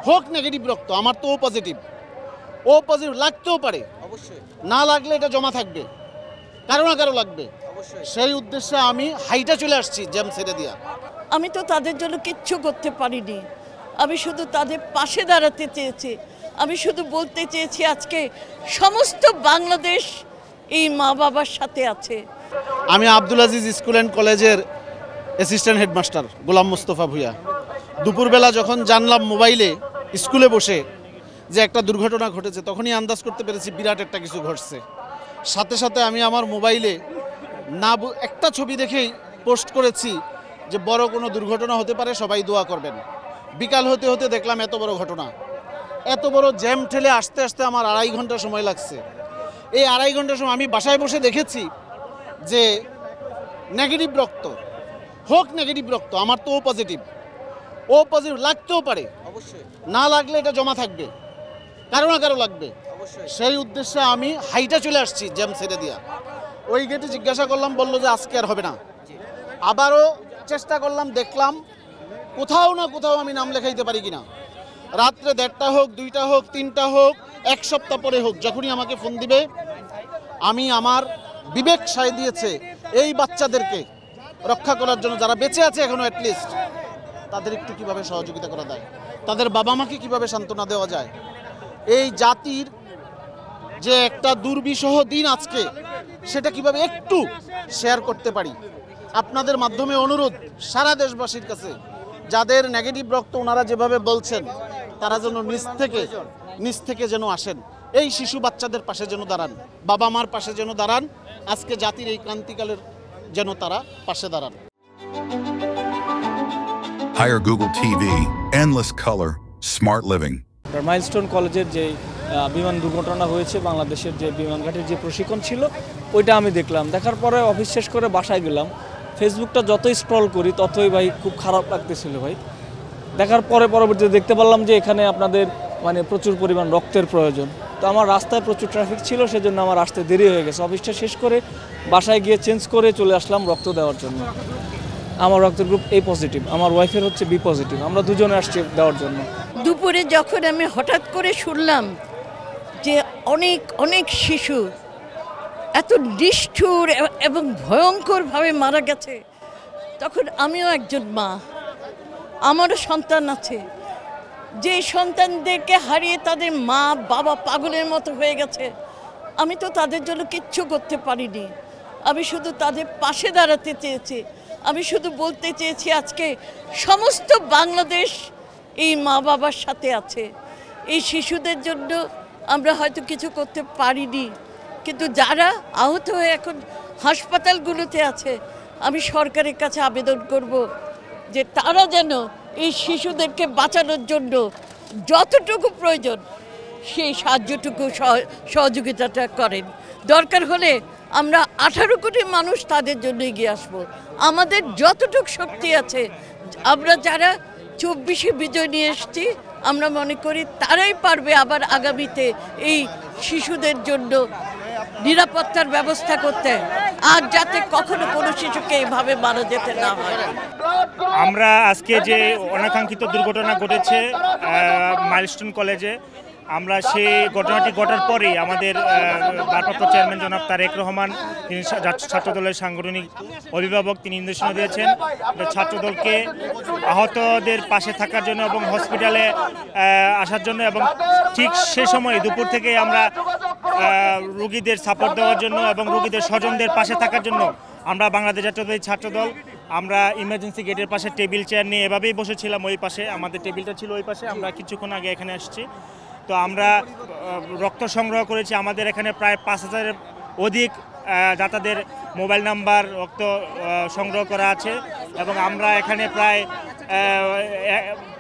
হোক নেগেটিভ রক্ত, আমার তো ও পজিটিভ লাগতেও পারে, অবশ্যই না লাগলে এটা জমা থাকবে, কারো না কারো লাগবে, সেই উদ্দেশ্যে আমি হাইটা চলে আসছি জ্যাম ছেড়ে দিয়া। আমি তো তাদের জন্য কিচ্ছু করতে পারিনি, আমি শুধু তাদের পাশে দাঁড়াতে চেয়েছি। আমি শুধু বলতে চেয়েছি আজকে সমস্ত বাংলাদেশ এই মা বাবার সাথে আছে। আমি আব্দুল আজিজ স্কুল অ্যান্ড কলেজের অ্যাসিস্ট্যান্ট হেডমাস্টার গোলাম মোস্তফা ভুঁইয়া। দুপুরবেলা যখন জানলাম মোবাইলে স্কুলে বসে যে একটা দুর্ঘটনা ঘটেছে, তখনই আন্দাজ করতে পেরেছি বিরাট একটা কিছু ঘটছে। সাথে সাথে আমি আমার মোবাইলে একটা ছবি দেখেই পোস্ট করেছি যে বড় কোনো দুর্ঘটনা হতে পারে, সবাই দোয়া করবেন। বিকাল হতে হতে দেখলাম এত বড় ঘটনা, এত বড় জ্যাম ঠেলে আসতে আসতে আমার 2.5 ঘন্টা সময় লাগছে। এই 2.5 ঘন্টা সময় আমি বাসায় বসে দেখেছি যে নেগেটিভ রক্ত, হোক নেগেটিভ রক্ত, আমার তো ও পজিটিভ লাগতেও পারে, অবশ্যই না লাগলে এটা জমা থাকবে, কারো না কারো লাগবে, সেই উদ্দেশ্যে আমি হাইটা চলে আসছি জ্যাম ছেড়ে দিয়া। ওই গেটে জিজ্ঞাসা করলাম, বললো যে আজকে আর হবে না। আবারও চেষ্টা করলাম, দেখলাম কোথাও না কোথাও আমি নাম লেখাইতে পারি কিনা। রাত্রে 1:30 হোক, 2টা হোক, 3টা হোক, 1 সপ্তাহ পরে হোক, যখনই আমাকে ফোন দিবে, আমি আমার বিবেক সায় দিয়েছে এই বাচ্চাদেরকে রক্ষা করার জন্য, যারা বেঁচে আছে এখনো অ্যাটলিস্ট, তাদের একটু কীভাবে সহযোগিতা করা যায়, তাদের বাবা মাকে কীভাবে সান্ত্বনা দেওয়া যায়। এই জাতির যে একটা দুর্বিষহ দিন আজকে, সেটা কিভাবে একটু শেয়ার করতে পারি। আপনাদের মাধ্যমে অনুরোধ সারা দেশবাসীর কাছে, যাদের নেগেটিভ রক্ত ওনারা যেভাবে বলছেন, তারা যেন নিজ থেকে যেন আসেন, এই শিশু বাচ্চাদের পাশে যেন দাঁড়ান, বাবা মার পাশে যেন দাঁড়ান, আজকে জাতির এই ক্রান্তিকালের যেন তারা পাশে দাঁড়ান। Hire Google TV, endless color, smart living. Milestone কলেজের যে বিমান দুর্ঘটনা হয়েছে, বাংলাদেশের যে বিমান ঘাটির যে প্রশিক্ষণ ছিল, ওইটা আমি দেখলাম। দেখার পরে অফিস শেষ করে বাসায় গেলাম। ফেসবুকটা যতই স্ক্রল করি ততই ভাই খুব খারাপ লাগতেছিল ভাই। দেখার পরে পরবর্তীতে দেখতে পারলাম যে এখানে আপনাদের প্রচুর পরিমাণ রক্তের প্রয়োজন। তো আমার রাস্তায় প্রচুর ট্রাফিক ছিল, সেজন্য আমার আসতে দেরি হয়ে গেছে। অফিসটা শেষ করে বাসায় গিয়ে চেঞ্জ করে চলে আসলাম রক্ত দেওয়ার জন্য। আমার রক্তের গ্রুপ A পজিটিভ, আমার ওয়াইফের হচ্ছে B পজিটিভ। আমরা দুজনে আসছি দেওয়ার জন্য। দুপুরে যখন আমি হঠাৎ করে শুনলাম যে অনেক অনেক শিশু এত নিষ্ঠুর এবং ভয়ঙ্করভাবে মারা গেছে, তখন আমিও একজন মা, আমারও সন্তান আছে, যে সন্তানদেরকে হারিয়ে তাদের মা বাবা পাগলের মতো হয়ে গেছে। আমি তো তাদের জন্য কিচ্ছু করতে পারিনি, আমি শুধু তাদের পাশে দাঁড়াতে চেয়েছি। আমি শুধু বলতে চেয়েছি আজকে সমস্ত বাংলাদেশ এই মা বাবার সাথে আছে। এই শিশুদের জন্য আমরা হয়তো কিছু করতে পারিনি, কিন্তু যারা আহত হয়ে এখন হাসপাতালগুলোতে আছে, আমি সরকারের কাছে আবেদন করব যে তারা যেন এই শিশুদেরকে বাঁচানোর জন্য যতটুকু প্রয়োজন সেই সাহায্যটুকু সহযোগিতাটা করেন। দরকার হলে আমরা 18 কোটি মানুষ তাদের জন্য এগিয়ে আসবো। আমাদের যতটুকু শক্তি আছে, আমরা যারা 24-এ বিজয় নিয়ে এসেছি, আমরা মনে করি তারাই পারবে আবার আগামীতে এই শিশুদের জন্য নিরাপত্তার ব্যবস্থা করতে, আর যাতে কখনো কোনো শিশুকে এইভাবে মারা যেতে না হয়। আমরা আজকে যে অনাকাঙ্ক্ষিত দুর্ঘটনা ঘটেছে মাইলস্টোন কলেজে, আমরা সেই ঘটনাটি ঘটার পরেই আমাদের ভারপ্রাপ্ত চেয়ারম্যান জনাব তারেক রহমান, তিনি ছাত্রদলের সাংগঠনিক অভিভাবক, তিনি নির্দেশনা দিয়েছেন ছাত্রদলকে আহতদের পাশে থাকার জন্য এবং হসপিটালে আসার জন্য, এবং ঠিক সে সময় দুপুর থেকে আমরা রোগীদের সাপোর্ট দেওয়ার জন্য এবং রোগীদের স্বজনদের পাশে থাকার জন্য আমরা বাংলাদেশ জাতীয়তাবাদী ছাত্রদল আমরা ইমার্জেন্সি গেটের পাশে টেবিল চেয়ার নিয়ে এভাবেই বসেছিলাম। ওই পাশে আমাদের টেবিলটা ছিল, ওই পাশে আমরা কিছুক্ষণ আগে এখানে আসছি। তো আমরা রক্ত সংগ্রহ করেছি। আমাদের এখানে প্রায় 5000-এর অধিক দাতাদের মোবাইল নাম্বার রক্ত সংগ্রহ করা আছে, এবং আমরা এখানে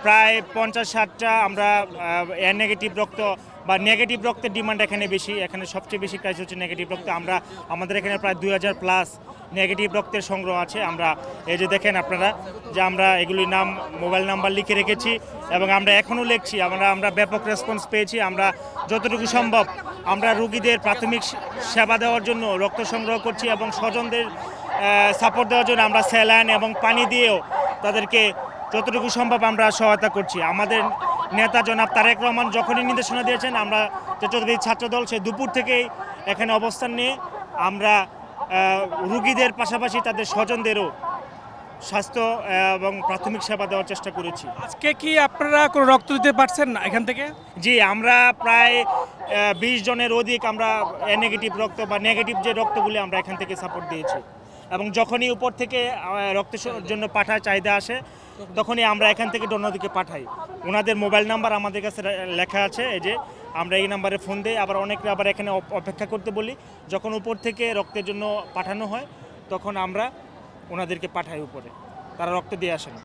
প্রায় 50-60টা আমরা এ নেগেটিভ রক্ত বা নেগেটিভ রক্তের ডিমান্ড এখানে বেশি। এখানে সবচেয়ে বেশি ক্রাইসিস হচ্ছে নেগেটিভ রক্ত। আমাদের এখানে প্রায় 2000+ নেগেটিভ রক্তের সংগ্রহ আছে। আমরা এই যে দেখেন আপনারা যে আমরা এগুলির নাম, মোবাইল নাম্বার লিখে রেখেছি, এবং আমরা এখনও লিখছি। আমরা ব্যাপক রেসপন্স পেয়েছি। আমরা যতটুকু সম্ভব আমরা রোগীদের প্রাথমিক সেবা দেওয়ার জন্য রক্ত সংগ্রহ করছি, এবং স্বজনদের সাপোর্ট দেওয়ার জন্য আমরা স্যালাইন এবং পানি দিয়েও তাদেরকে যতটুকু সম্ভব আমরা সহায়তা করছি। আমাদের নেতা জনাব তারেক রহমান যখনই নির্দেশনা দিয়েছেন, আমরা চতুর্থ ছাত্রদল সে দুপুর থেকেই এখানে অবস্থান নিয়ে আমরা রুগীদের পাশাপাশি তাদের স্বজনদেরও স্বাস্থ্য এবং প্রাথমিক সেবা দেওয়ার চেষ্টা করেছি। আজকে কি আপনারা কোনো রক্ত দিতে পারছেন না এখান থেকে? জি, আমরা প্রায় 20 জনের অধিক আমরা নেগেটিভ রক্ত বা নেগেটিভ যে রক্তগুলি আমরা এখান থেকে সাপোর্ট দিয়েছি, এবং যখনই উপর থেকে রক্তের জন্য পাঠার চাহিদা আসে তখনই আমরা এখান থেকে ডোনারদেরকে পাঠাই। ওনাদের মোবাইল নাম্বার আমাদের কাছে লেখা আছে, এই যে আমরা এই নাম্বারে ফোন দিই। আবার অনেকে আবার এখানে অপেক্ষা করতে বলি, যখন উপর থেকে রক্তের জন্য পাঠানো হয় তখন আমরা ওনাদেরকে পাঠাই উপরে, তারা রক্ত দিয়ে আসেন।